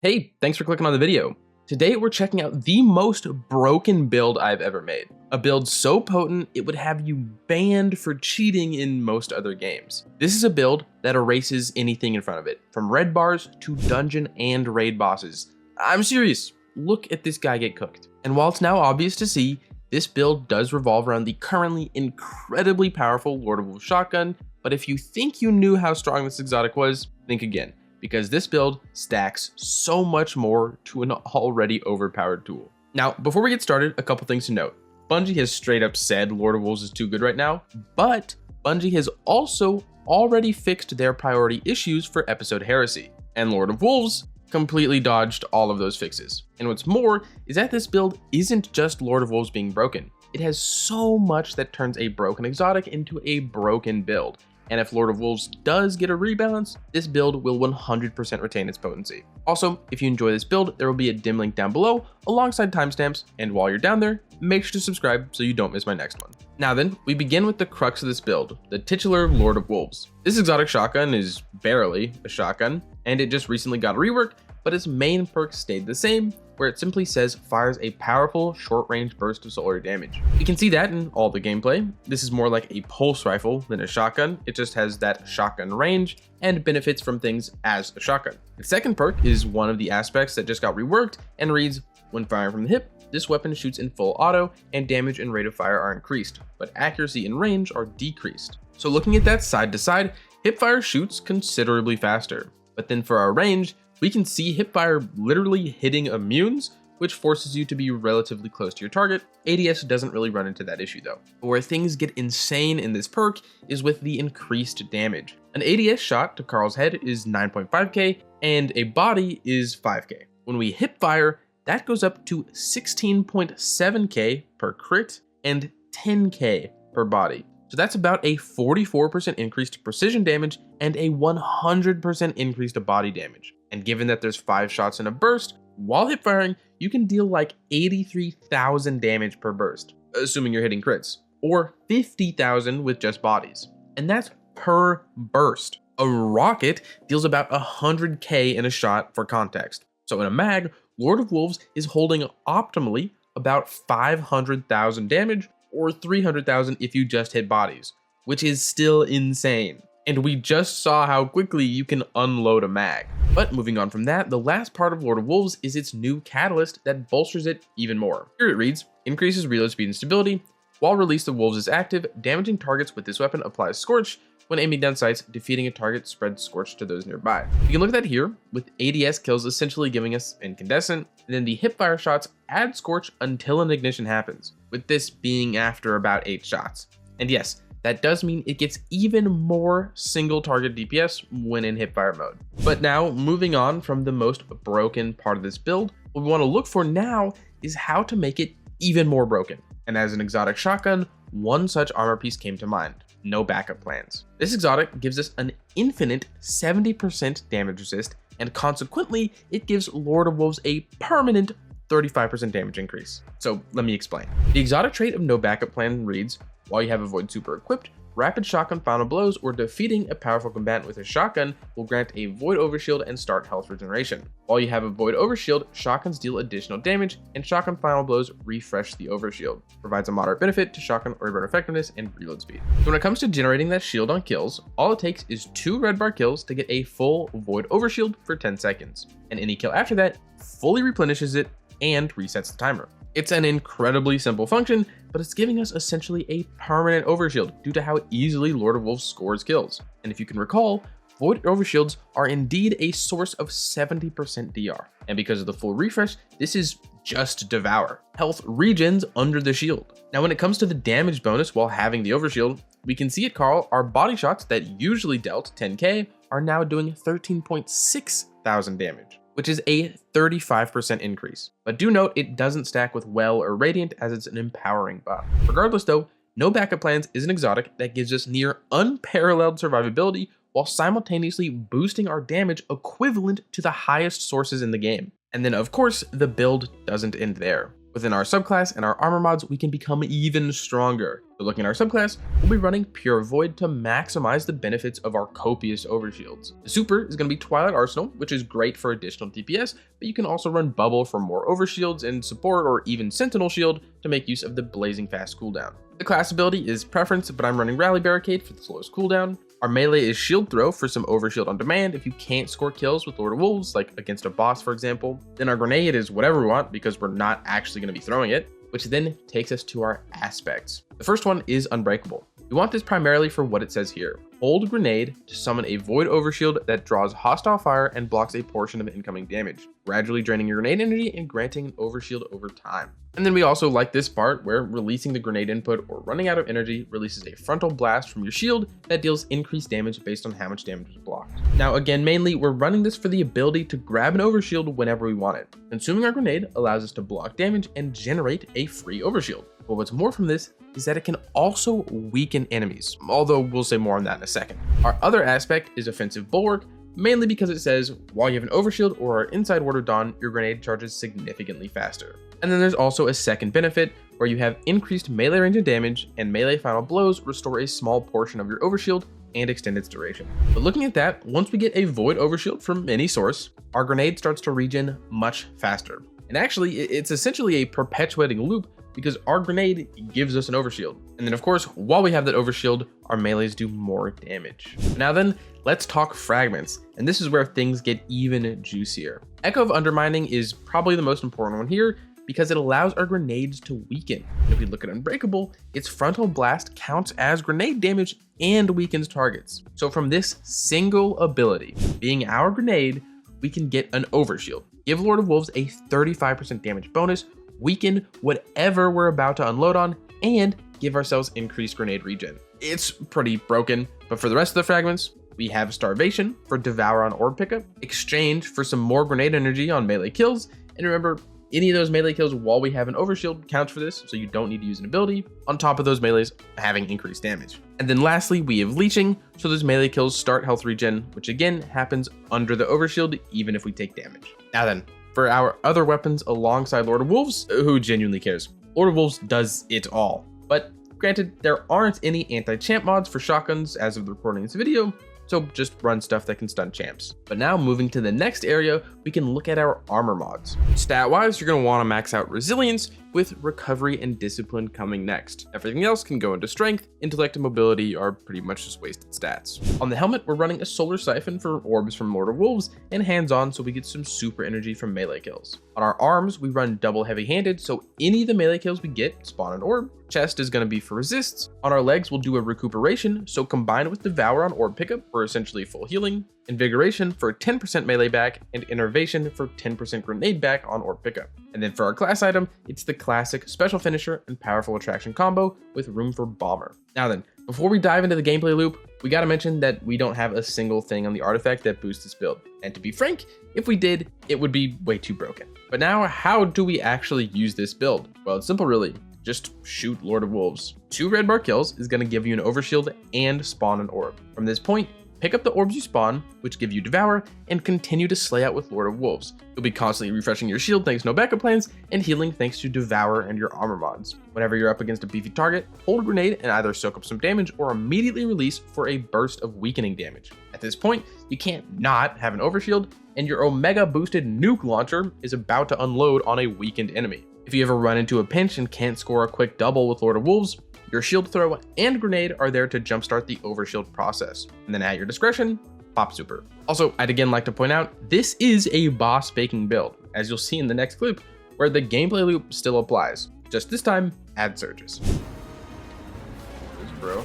Hey, thanks for clicking on the video. Today we're checking out the most broken build I've ever made. A build so potent it would have you banned for cheating in most other games. This is a build that erases anything in front of it, from red bars to dungeon and raid bosses. I'm serious, look at this guy get cooked. And while it's now obvious to see, this build does revolve around the currently incredibly powerful Lord of Wolves shotgun, but if you think you knew how strong this exotic was, think again, because this build stacks so much more to an already overpowered tool. Now, before we get started, a couple things to note. Bungie has straight up said Lord of Wolves is too good right now, but Bungie has also already fixed their priority issues for episode Heresy, and Lord of Wolves completely dodged all of those fixes. And what's more is that this build isn't just Lord of Wolves being broken. It has so much that turns a broken exotic into a broken build. And if Lord of Wolves does get a rebalance, this build will 100% retain its potency. Also, if you enjoy this build, there will be a dim link down below alongside timestamps, and while you're down there, make sure to subscribe so you don't miss my next one. Now then, we begin with the crux of this build, the titular Lord of Wolves. This exotic shotgun is barely a shotgun, and it just recently got a rework, but its main perk stayed the same, where it simply says fires a powerful short-range burst of solar damage. You can see that in all the gameplay. This is more like a pulse rifle than a shotgun. It just has that shotgun range and benefits from things as a shotgun. The second perk is one of the aspects that just got reworked and reads, when firing from the hip, this weapon shoots in full auto and damage and rate of fire are increased, but accuracy and range are decreased. So looking at that side to side, hip fire shoots considerably faster, but then for our range, we can see hipfire literally hitting immunes, which forces you to be relatively close to your target. ADS doesn't really run into that issue though. Where things get insane in this perk is with the increased damage. An ADS shot to Carl's head is 9.5k and a body is 5k. When we hipfire, that goes up to 16.7k per crit and 10k per body. So that's about a 44% increase to precision damage and a 100% increase to body damage. And given that there's 5 shots in a burst, while hip firing, you can deal like 83,000 damage per burst, assuming you're hitting crits, or 50,000 with just bodies. And that's per burst. A rocket deals about 100k in a shot for context. So in a mag, Lord of Wolves is holding optimally about 500,000 damage, or 300,000 if you just hit bodies, which is still insane. And we just saw how quickly you can unload a mag. But moving on from that, the last part of Lord of Wolves is its new catalyst that bolsters it even more. Here it reads, increases reload speed and stability. While Release of Wolves is active, damaging targets with this weapon applies Scorch. When aiming down sights, defeating a target spreads Scorch to those nearby. You can look at that here, with ADS kills essentially giving us Incandescent, and then the hipfire shots add Scorch until an ignition happens, with this being after about 8 shots. And yes, that does mean it gets even more single target DPS when in hipfire mode. But now, moving on from the most broken part of this build, what we want to look for now is how to make it even more broken. And as an exotic shotgun, one such armor piece came to mind: no backup plans. This exotic gives us an infinite 70% damage resist, and consequently, it gives Lord of Wolves a permanent 35% damage increase. So let me explain. The exotic trait of no backup plan reads, while you have a Void super equipped, rapid shotgun final blows or defeating a powerful combatant with a shotgun will grant a Void overshield and start health regeneration. While you have a Void overshield, shotguns deal additional damage, and shotgun final blows refresh the overshield. Provides a moderate benefit to shotgun or burn effectiveness and reload speed. So when it comes to generating that shield on kills, all it takes is 2 red bar kills to get a full Void overshield for 10 seconds. And any kill after that fully replenishes it and resets the timer. It's an incredibly simple function, but it's giving us essentially a permanent overshield due to how easily Lord of Wolves scores kills. And if you can recall, Void overshields are indeed a source of 70% DR. And because of the full refresh, this is just Devour. Health regens under the shield. Now when it comes to the damage bonus while having the overshield, we can see at Carl, our body shots that usually dealt 10k are now doing 13.6 thousand damage, which is a 35% increase. But do note, it doesn't stack with Well or Radiant as it's an empowering buff. Regardless though, no backup plans is an exotic that gives us near unparalleled survivability while simultaneously boosting our damage equivalent to the highest sources in the game. And then of course, the build doesn't end there. Within our subclass and our armor mods, we can become even stronger. So looking at our subclass, we'll be running Pure Void to maximize the benefits of our copious overshields. The super is going to be Twilight Arsenal, which is great for additional DPS, but you can also run Bubble for more overshields and support, or even Sentinel Shield to make use of the blazing fast cooldown. The class ability is Preference, but I'm running Rally Barricade for the slowest cooldown. Our melee is Shield Throw for some overshield on demand if you can't score kills with Lord of Wolves, like against a boss for example. Then our grenade is whatever we want because we're not actually going to be throwing it, which then takes us to our aspects. The first one is Unbreakable. We want this primarily for what it says here. Hold grenade to summon a void overshield that draws hostile fire and blocks a portion of incoming damage, gradually draining your grenade energy and granting an overshield over time. And then we also like this part where releasing the grenade input or running out of energy releases a frontal blast from your shield that deals increased damage based on how much damage was blocked. Now again, mainly we're running this for the ability to grab an overshield whenever we want it. Consuming our grenade allows us to block damage and generate a free overshield. But what's more from this is that it can also weaken enemies, although we'll say more on that in a second. Our other aspect is Offensive Bulwark, mainly because it says while you have an overshield or are inside Ward of Dawn, your grenade charges significantly faster. And then there's also a second benefit where you have increased melee range and damage, and melee final blows restore a small portion of your overshield and extend its duration. But looking at that, once we get a void overshield from any source, our grenade starts to regen much faster. And actually, it's essentially a perpetuating loop because our grenade gives us an overshield. And then of course, while we have that overshield, our melees do more damage. Now then, let's talk fragments. And this is where things get even juicier. Echo of Undermining is probably the most important one here because it allows our grenades to weaken. If we look at Unbreakable, its frontal blast counts as grenade damage and weakens targets. So from this single ability, being our grenade, we can get an overshield, give Lord of Wolves a 35% damage bonus, weaken whatever we're about to unload on, and give ourselves increased grenade regen. It's pretty broken, but for the rest of the fragments, we have Starvation for Devour on orb pickup, Exchange for some more grenade energy on melee kills, and remember, any of those melee kills while we have an overshield counts for this, so you don't need to use an ability, on top of those melees having increased damage. And then lastly, we have Leeching, so those melee kills start health regen, which again happens under the overshield even if we take damage. Now then, for our other weapons alongside Lord of Wolves, who genuinely cares? Lord of Wolves does it all. But granted, there aren't any anti-champ mods for shotguns as of the recording of this video, so just run stuff that can stun champs. But now moving to the next area, we can look at our armor mods. Stat-wise, you're gonna wanna max out Resilience, with Recovery and Discipline coming next. Everything else can go into Strength, Intellect and Mobility are pretty much just wasted stats. On the helmet, we're running a Solar Siphon for orbs from Lord of Wolves, and hands-on so we get some super energy from melee kills. On our arms, we run double heavy-handed, so any of the melee kills we get spawn an orb. Chest is going to be for resists. On our legs, we'll do a recuperation, so combined with Devour on orb pickup for essentially full healing, Invigoration for 10% melee back, and Innervation for 10% grenade back on orb pickup. And then for our class item, it's the classic Special Finisher and Powerful Attraction combo with room for Bomber. Now then, before we dive into the gameplay loop, we gotta mention that we don't have a single thing on the artifact that boosts this build. And to be frank, if we did, it would be way too broken. But now, how do we actually use this build? Well, it's simple really. Just shoot Lord of Wolves. 2 red bar kills is going to give you an overshield and spawn an orb. From this point, pick up the orbs you spawn, which give you Devour, and continue to slay out with Lord of Wolves. You'll be constantly refreshing your shield thanks to no backup plans, and healing thanks to Devour and your armor mods. Whenever you're up against a beefy target, hold a grenade and either soak up some damage or immediately release for a burst of weakening damage. At this point, you can't not have an overshield, and your Omega boosted nuke launcher is about to unload on a weakened enemy. If you ever run into a pinch and can't score a quick double with Lord of Wolves, your shield throw and grenade are there to jumpstart the overshield process. And then at your discretion, pop super. Also, I'd again like to point out, this is a boss baking build, as you'll see in the next clip, where the gameplay loop still applies. Just this time, add surges. Thanks, bro.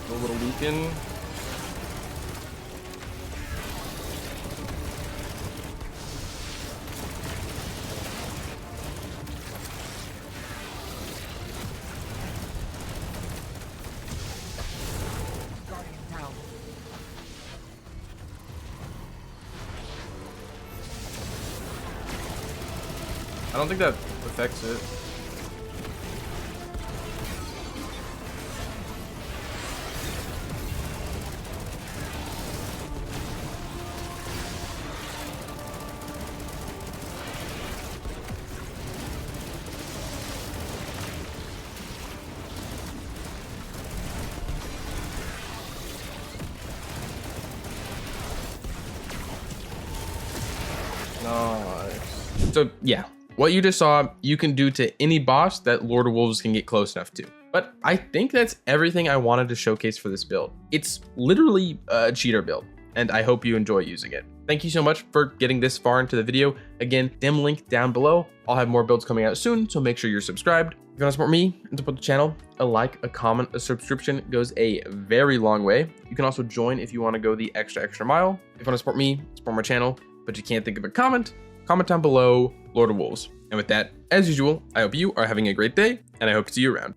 A little weaken. I don't think that affects it. Nice. So yeah, what you just saw, you can do to any boss that Lord of Wolves can get close enough to. But I think that's everything I wanted to showcase for this build. It's literally a cheater build, and I hope you enjoy using it. Thank you so much for getting this far into the video. Again, dim link down below. I'll have more builds coming out soon, so make sure you're subscribed. If you want to support me and support the channel, a like, a comment, a subscription goes a very long way. You can also join if you want to go the extra mile. If you want to support me, support my channel, but you can't think of a comment down below Lord of Wolves. And with that, as usual, I hope you are having a great day, and I hope to see you around.